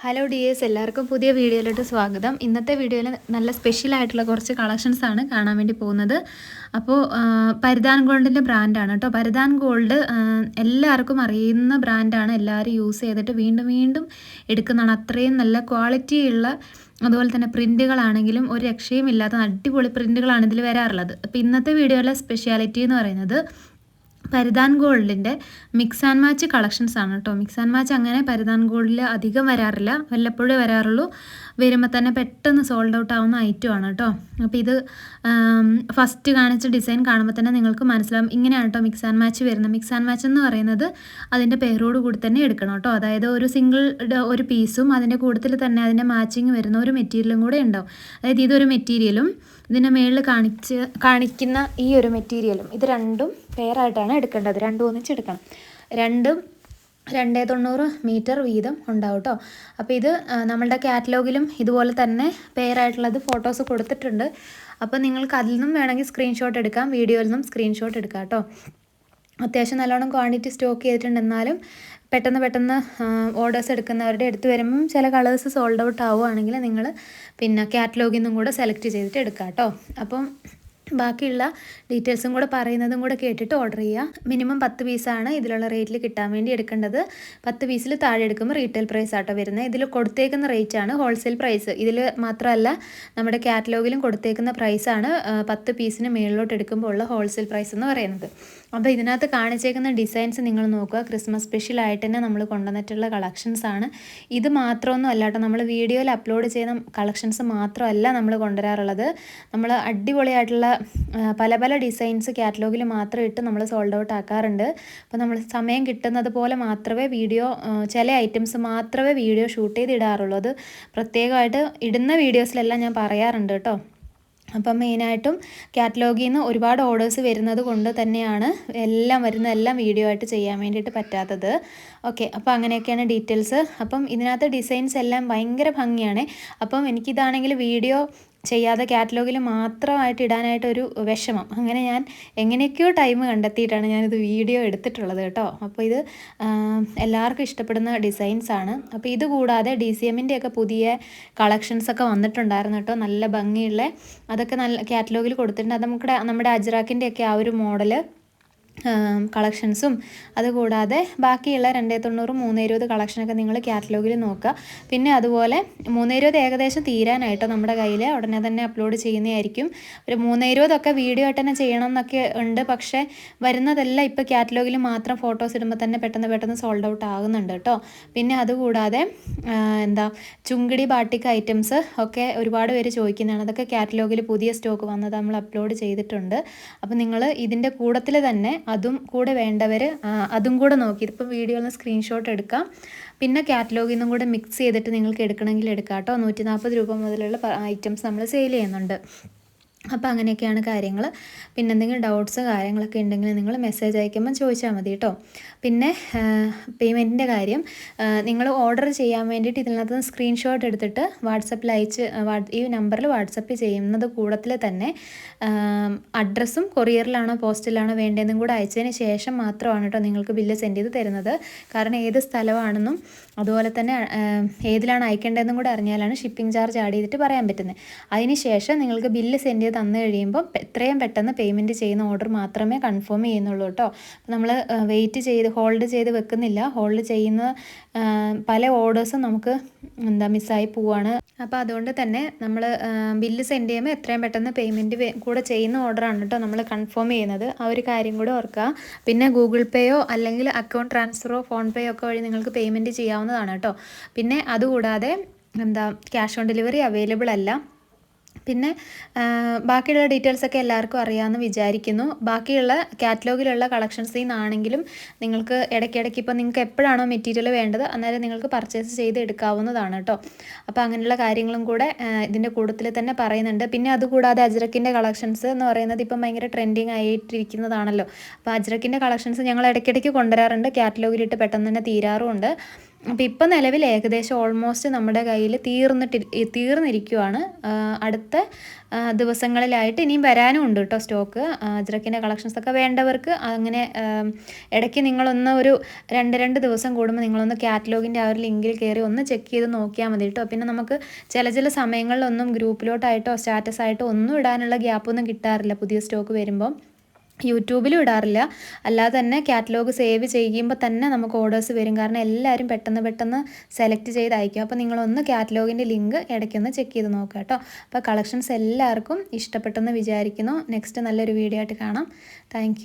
Hello dears, എല്ലാവർക്കും പുതിയ വീഡിയോയിലോട്ട് സ്വാഗതം. ഇന്നത്തെ വീഡിയോയിൽ നല്ല സ്പെഷ്യലായിട്ടുള്ള കുറച്ച് കളക്ഷൻസാണ് കാണാൻ വേണ്ടി പോകുന്നത്. അപ്പോൾ പരിധാൻ ഗോൾഡിൻ്റെ ബ്രാൻഡാണ് കേട്ടോ. പരിധാൻ ഗോൾഡ് എല്ലാവർക്കും അറിയുന്ന ബ്രാൻഡാണ്. എല്ലാവരും യൂസ് ചെയ്തിട്ട് വീണ്ടും വീണ്ടും എടുക്കുന്നതാണ്. അത്രയും നല്ല ക്വാളിറ്റിയുള്ള, അതുപോലെ തന്നെ പ്രിൻറ്റുകളാണെങ്കിലും ഒരു രക്ഷയും ഇല്ലാത്ത അടിപൊളി പ്രിൻറ്റുകളാണ് ഇതിൽ വരാറുള്ളത്. അപ്പോൾ ഇന്നത്തെ വീഡിയോയിലെ സ്പെഷ്യാലിറ്റി എന്ന് പറയുന്നത് പരിധാൻ ഗോൾഡിൻ്റെ മിക്സ് ആൻഡ് മാച്ച് കളക്ഷൻസ് ആണ് കേട്ടോ. മിക്സ് ആൻഡ് മാച്ച് അങ്ങനെ പരിധാൻ ഗോൾഡിൽ അധികം വരാറില്ല, വല്ലപ്പോഴേ വരാറുള്ളൂ. വരുമ്പോൾ തന്നെ പെട്ടെന്ന് സോൾഡ് ഔട്ട് ആവുന്ന ഐറ്റമാണ് കേട്ടോ. അപ്പോൾ ഇത് ഫസ്റ്റ് കാണിച്ച ഡിസൈൻ കാണുമ്പോൾ തന്നെ നിങ്ങൾക്ക് മനസ്സിലാവും. ഇങ്ങനെയാണ് കേട്ടോ മിക്സ് ആൻഡ് മാച്ച് വരുന്നത്. മിക്സ് ആൻഡ് മാച്ച് എന്ന് പറയുന്നത് അതിൻ്റെ പേരോട് കൂടി തന്നെ എടുക്കണം കേട്ടോ. അതായത് ഒരു സിംഗിൾ ഒരു പീസും അതിൻ്റെ കൂട്ടത്തിൽ തന്നെ അതിൻ്റെ മാച്ചിങ് വരുന്ന ഒരു മെറ്റീരിയലും കൂടെ ഉണ്ടാവും. അതായത് ഇതൊരു മെറ്റീരിയലും ഇതിൻ്റെ മേളിൽ കാണിക്കുന്ന ഈ ഒരു മെറ്റീരിയലും, ഇത് രണ്ടും പെയറായിട്ടാണ് എടുക്കേണ്ടത്. രണ്ടും ഒന്നിച്ചെടുക്കണം. രണ്ടും 290 മീറ്റർ വീതം ഉണ്ടാവും കേട്ടോ. അപ്പോൾ ഇത് നമ്മളുടെ കാറ്റലോഗിലും ഇതുപോലെ തന്നെ പെയറായിട്ടുള്ളത് ഫോട്ടോസ് കൊടുത്തിട്ടുണ്ട്. അപ്പോൾ നിങ്ങൾക്ക് അതിൽ നിന്നും വേണമെങ്കിൽ സ്ക്രീൻഷോട്ട് എടുക്കാം, വീഡിയോയിൽ നിന്നും സ്ക്രീൻഷോട്ട് എടുക്കാം കേട്ടോ. അത്യാവശ്യം നല്ലോണം ക്വാണ്ടിറ്റി സ്റ്റോക്ക് ചെയ്തിട്ടുണ്ട്. എന്നാലും പെട്ടെന്ന് ഓർഡേഴ്സ് എടുക്കുന്നവരുടെ അടുത്ത് വരുമ്പം ചില കളേഴ്സ് സോൾഡ് ഔട്ട് ആവുകയാണെങ്കിൽ നിങ്ങൾ പിന്നെ കാറ്റലോഗിൽ നിന്നും കൂടെ സെലക്ട് ചെയ്തിട്ട് എടുക്കാം കേട്ടോ. അപ്പം ബാക്കിയുള്ള ഡീറ്റെയിൽസും കൂടെ പറയുന്നതും കൂടെ കേട്ടിട്ട് ഓർഡർ ചെയ്യുക. മിനിമം 10 പീസാണ് ഇതിലുള്ള റേറ്റിൽ കിട്ടാൻ വേണ്ടി എടുക്കേണ്ടത്. 10 പീസിൽ താഴെ എടുക്കുമ്പോൾ റീറ്റെയിൽ പ്രൈസ് ആട്ടോ വരുന്നത്. ഇതിൽ കൊടുത്തേക്കുന്ന റേറ്റാണ് ഹോൾസെയിൽ പ്രൈസ്. ഇതിൽ മാത്രമല്ല നമ്മുടെ കാറ്റലോഗിലും കൊടുത്തേക്കുന്ന പ്രൈസാണ് 10 പീസിന് മേളിലോട്ട് എടുക്കുമ്പോൾ ഉള്ള ഹോൾസെയിൽ പ്രൈസ് എന്ന് പറയുന്നത്. അപ്പോൾ ഇതിനകത്ത് കാണിച്ചേക്കുന്ന ഡിസൈൻസ് നിങ്ങൾ നോക്കുക. ക്രിസ്മസ് സ്പെഷ്യലായിട്ട് തന്നെ നമ്മൾ കൊണ്ടുവന്നിട്ടുള്ള കളക്ഷൻസാണ്. ഇത് മാത്രമൊന്നും അല്ല കേട്ടോ, നമ്മൾ വീഡിയോയിൽ അപ്ലോഡ് ചെയ്യുന്ന കളക്ഷൻസ് മാത്രമല്ല നമ്മൾ കൊണ്ടുവരാറുള്ളത്. നമ്മൾ അടിപൊളിയായിട്ടുള്ള പല ഡിസൈൻസ് കാറ്റലോഗിൽ മാത്രം ഇട്ട് നമ്മൾ സോൾഡ് ഔട്ട് ആക്കാറുണ്ട്. അപ്പോൾ നമ്മൾ സമയം കിട്ടുന്നത് പോലെ മാത്രമേ ചില ഐറ്റംസ് മാത്രമേ വീഡിയോ ഷൂട്ട് ചെയ്ത് ഇടാറുള്ളൂ. അത് പ്രത്യേകമായിട്ട് ഇടുന്ന വീഡിയോസിലെല്ലാം ഞാൻ പറയാറുണ്ട് കേട്ടോ. അപ്പം മെയിനായിട്ടും കാറ്റലോഗിൽ നിന്ന് ഒരുപാട് ഓർഡേഴ്സ് വരുന്നത് കൊണ്ട് തന്നെയാണ് എല്ലാം വീഡിയോ ആയിട്ട് ചെയ്യാൻ വേണ്ടിയിട്ട് പറ്റാത്തത്. ഓക്കെ, അപ്പോൾ അങ്ങനെയൊക്കെയാണ് ഡീറ്റെയിൽസ്. അപ്പം ഇതിനകത്ത് ഡിസൈൻസ് എല്ലാം ഭയങ്കര ഭംഗിയാണ്. അപ്പം എനിക്കിതാണെങ്കിൽ വീഡിയോ ചെയ്യാതെ കാറ്റലോഗിൽ മാത്രമായിട്ട് ഇടാനായിട്ടൊരു വിഷമം. അങ്ങനെ ഞാൻ എങ്ങനെയൊക്കെയോ ടൈം കണ്ടെത്തിയിട്ടാണ് ഞാനിത് വീഡിയോ എടുത്തിട്ടുള്ളത് കേട്ടോ. അപ്പോൾ ഇത് എല്ലാവർക്കും ഇഷ്ടപ്പെടുന്ന ഡിസൈൻസാണ്. അപ്പോൾ ഇത് കൂടാതെ DCMൻ്റെ ഒക്കെ പുതിയ കളക്ഷൻസൊക്കെ വന്നിട്ടുണ്ടായിരുന്നു കേട്ടോ. നല്ല ഭംഗിയുള്ള അതൊക്കെ നല്ല കാറ്റലോഗിൽ കൊടുത്തിട്ടുണ്ട്. അത് നമ്മുടെ അജ്രാക്കിൻ്റെ ഒക്കെ ആ ഒരു മോഡല് കളക്ഷൻസും അതുകൂടാതെ ബാക്കിയുള്ള 290 320 കളക്ഷനൊക്കെ നിങ്ങൾ കാറ്റലോഗിൽ നോക്കുക. പിന്നെ അതുപോലെ 320 ഏകദേശം തീരാനായിട്ടോ നമ്മുടെ കയ്യിൽ, ഉടനെ തന്നെ അപ്ലോഡ് ചെയ്യുന്നതായിരിക്കും. ഒരു 320 വീഡിയോ ആയിട്ട് തന്നെ ചെയ്യണം എന്നൊക്കെ ഉണ്ട്. പക്ഷേ വരുന്നതെല്ലാം ഇപ്പോൾ കാറ്റലോഗിൽ മാത്രം ഫോട്ടോസ് ഇടുമ്പോൾ തന്നെ പെട്ടെന്ന് സോൾഡ് ഔട്ട് ആകുന്നുണ്ട് കേട്ടോ. പിന്നെ അതുകൂടാതെ ചുങ്കിടി ബാട്ടിക് ഐറ്റംസ് ഒക്കെ ഒരുപാട് പേര് ചോദിക്കുന്നതാണ്. അതൊക്കെ കാറ്റലോഗിൽ പുതിയ സ്റ്റോക്ക് വന്നത് നമ്മൾ അപ്ലോഡ് ചെയ്തിട്ടുണ്ട്. അപ്പോൾ നിങ്ങൾ ഇതിൻ്റെ കൂട്ടത്തിൽ തന്നെ അതും കൂടെ വേണ്ടവർ അതും കൂടെ നോക്കി ഇതിപ്പോൾ വീഡിയോയിൽ നിന്ന് സ്ക്രീൻഷോട്ട് എടുക്കാം. പിന്നെ കാറ്റലോഗിൽ നിന്നും കൂടെ മിക്സ് ചെയ്തിട്ട് നിങ്ങൾക്ക് എടുക്കണമെങ്കിൽ എടുക്കാം കേട്ടോ. 140 രൂപ മുതലുള്ള ഐറ്റംസ് നമ്മൾ സെയിൽ ചെയ്യുന്നുണ്ട്. അപ്പോൾ അങ്ങനെയൊക്കെയാണ് കാര്യങ്ങൾ. പിന്നെ എന്തെങ്കിലും ഡൗട്ട്സ് കാര്യങ്ങളൊക്കെ ഉണ്ടെങ്കിൽ നിങ്ങൾ മെസ്സേജ് അയക്കുമ്പോൾ ചോദിച്ചാൽ മതി കേട്ടോ. പിന്നെ പേയ്മെൻറ്റിൻ്റെ കാര്യം, നിങ്ങൾ ഓർഡർ ചെയ്യാൻ വേണ്ടിയിട്ട് ഇതിനകത്ത് സ്ക്രീൻഷോട്ട് എടുത്തിട്ട് വാട്സപ്പിൽ ഈ നമ്പറിൽ വാട്സപ്പ് ചെയ്യുന്നത് കൂടത്തിൽ തന്നെ അഡ്രസ്സും കൊറിയറിലാണോ പോസ്റ്റിലാണോ വേണ്ടതെന്നും കൂടെ അയച്ചതിന് ശേഷം മാത്രമാണ് കേട്ടോ നിങ്ങൾക്ക് ബില്ല് സെൻഡ് ചെയ്ത് തരുന്നത്. കാരണം ഏത് സ്ഥലമാണെന്നും അതുപോലെ തന്നെ ഏതിലാണ് അയക്കേണ്ടതെന്നും കൂടെ അറിഞ്ഞാലാണ് ഷിപ്പിംഗ് ചാർജ് ആഡ് ചെയ്തിട്ട് പറയാൻ പറ്റുന്നത്. അതിന് ശേഷം നിങ്ങൾക്ക് ബില്ല് സെൻഡ് ചെയ്ത് തന്നു കഴിയുമ്പോൾ എത്രയും പെട്ടെന്ന് പേയ്മെൻറ്റ് ചെയ്യുന്ന ഓർഡർ മാത്രമേ കൺഫേം ചെയ്യുന്നുള്ളൂ കേട്ടോ. നമ്മൾ ഹോൾഡ് ചെയ്ത് വെക്കുന്നില്ല. ഹോൾഡ് ചെയ്യുന്ന പല ഓർഡേഴ്സും നമുക്ക് മിസ്സായി പോവാണ്. അപ്പോൾ അതുകൊണ്ട് തന്നെ നമ്മൾ ബില്ല് സെൻഡ് ചെയ്യുമ്പോൾ എത്രയും പെട്ടെന്ന് പേയ്മെൻറ്റ് കൂടെ ചെയ്യുന്ന ഓർഡറാണ് കേട്ടോ നമ്മൾ കൺഫേം ചെയ്യുന്നത്. ആ ഒരു കാര്യം കൂടെ ഓർക്കുക. പിന്നെ ഗൂഗിൾ പേയോ അല്ലെങ്കിൽ അക്കൗണ്ട് ട്രാൻസ്ഫറോ ഫോൺ പേയോ ഒക്കെ വഴി നിങ്ങൾക്ക് പേയ്മെൻറ്റ് ചെയ്യാവുന്നതാണ് കേട്ടോ. പിന്നെ അതുകൂടാതെ ക്യാഷ് ഓൺ ഡെലിവറി അവൈലബിൾ അല്ല. പിന്നെ ബാക്കിയുള്ള ഡീറ്റെയിൽസൊക്കെ എല്ലാവർക്കും അറിയാമെന്ന് വിചാരിക്കുന്നു. ബാക്കിയുള്ള കാറ്റലോഗിലുള്ള കളക്ഷൻസിൽ നിന്നാണെങ്കിലും നിങ്ങൾക്ക് ഇടയ്ക്കിടയ്ക്ക് ഇപ്പോൾ നിങ്ങൾക്ക് എപ്പോഴാണോ മെറ്റീരിയൽ വേണ്ടത് അന്നേരം നിങ്ങൾക്ക് പർച്ചേസ് ചെയ്ത് എടുക്കാവുന്നതാണ് കേട്ടോ. അപ്പോൾ അങ്ങനെയുള്ള കാര്യങ്ങളും കൂടെ ഇതിൻ്റെ കൂട്ടത്തിൽ തന്നെ പറയുന്നുണ്ട്. പിന്നെ അതുകൂടാതെ അജ്രക്കിൻ്റെ കളക്ഷൻസ് എന്ന് പറയുന്നത് ഇപ്പം ഭയങ്കര ട്രെൻഡിങ് ആയിട്ടിരിക്കുന്നതാണല്ലോ. അപ്പോൾ അജ്രക്കിൻ്റെ കളക്ഷൻസ് ഞങ്ങൾ ഇടയ്ക്കിടയ്ക്ക് കൊണ്ടുവരാറുണ്ട്. കാറ്റലോഗിലിട്ട് പെട്ടെന്ന് തന്നെ തീരാറുമുണ്ട്. അപ്പോൾ ഇപ്പോൾ നിലവിൽ ഏകദേശം ഓൾമോസ്റ്റ് നമ്മുടെ കയ്യിൽ തീർന്നിരിക്കുവാണ്. അടുത്ത ദിവസങ്ങളിലായിട്ട് ഇനിയും വരാനും ഉണ്ട് കേട്ടോ സ്റ്റോക്ക്. അജ്രക്കിൻ്റെ കളക്ഷൻസൊക്കെ വേണ്ടവർക്ക് അങ്ങനെ ഇടയ്ക്ക് നിങ്ങളൊന്ന് ഒരു രണ്ട് ദിവസം കൂടുമ്പോൾ നിങ്ങളൊന്ന് കാറ്റലോഗിൻ്റെ ആ ഒരു ലിങ്കിൽ കയറി ഒന്ന് ചെക്ക് ചെയ്ത് നോക്കിയാൽ മതി കേട്ടോ. പിന്നെ നമുക്ക് ചില സമയങ്ങളിലൊന്നും ഗ്രൂപ്പിലോട്ടായിട്ടോ സ്റ്റാറ്റസ് ആയിട്ടോ ഒന്നും ഇടാനുള്ള ഗ്യാപ്പൊന്നും കിട്ടാറില്ല പുതിയ സ്റ്റോക്ക് വരുമ്പം. യൂട്യൂബിലും ഇടാറില്ല, അല്ലാതെ തന്നെ കാറ്റലോഗ് സേവ് ചെയ്യുമ്പോൾ തന്നെ നമുക്ക് ഓർഡേഴ്സ് വരും. കാരണം എല്ലാവരും പെട്ടെന്ന് സെലക്ട് ചെയ്ത് അയക്കും. അപ്പോൾ നിങ്ങളൊന്ന് കാറ്റലോഗിൻ്റെ ലിങ്ക് ഇടയ്ക്കൊന്ന് ചെക്ക് ചെയ്ത് നോക്കുക കേട്ടോ. അപ്പോൾ കളക്ഷൻസ് എല്ലാവർക്കും ഇഷ്ടപ്പെട്ടെന്ന് വിചാരിക്കുന്നു. നെക്സ്റ്റ് നല്ലൊരു വീഡിയോ ആയിട്ട് കാണാം. താങ്ക്